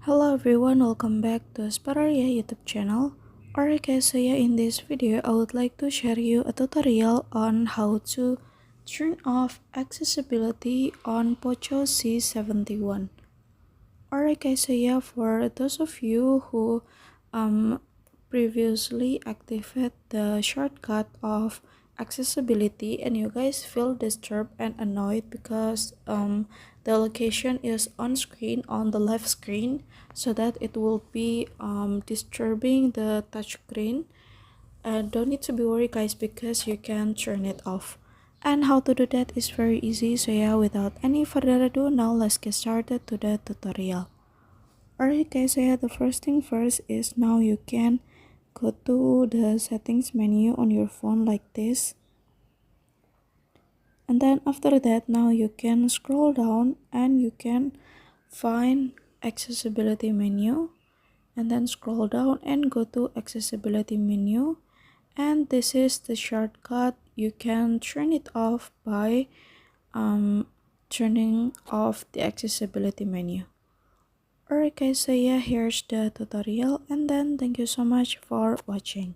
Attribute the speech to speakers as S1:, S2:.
S1: Hello everyone, welcome back to Spararia YouTube channel. Alright guys, so yeah, in this video I would like to share you a tutorial on how to turn off accessibility on Poco C71. Alright guys, so yeah, for those of you who previously activated the shortcut of accessibility and you guys feel disturbed and annoyed because the location is on screen on the left screen, so that it will be disturbing the touch screen, don't need to be worried guys, because you can turn it off. And how to do that is very easy. So yeah, without any further ado, now let's get started to the tutorial. Alright guys, so yeah, the first thing first is now you can go to the settings menu on your phone like this, and then after that now you can scroll down and you can find accessibility menu, and then scroll down and go to accessibility menu, and this is the shortcut. You can turn it off by turning off the accessibility menu. Alright guys, so yeah, here's the tutorial, and then thank you so much for watching.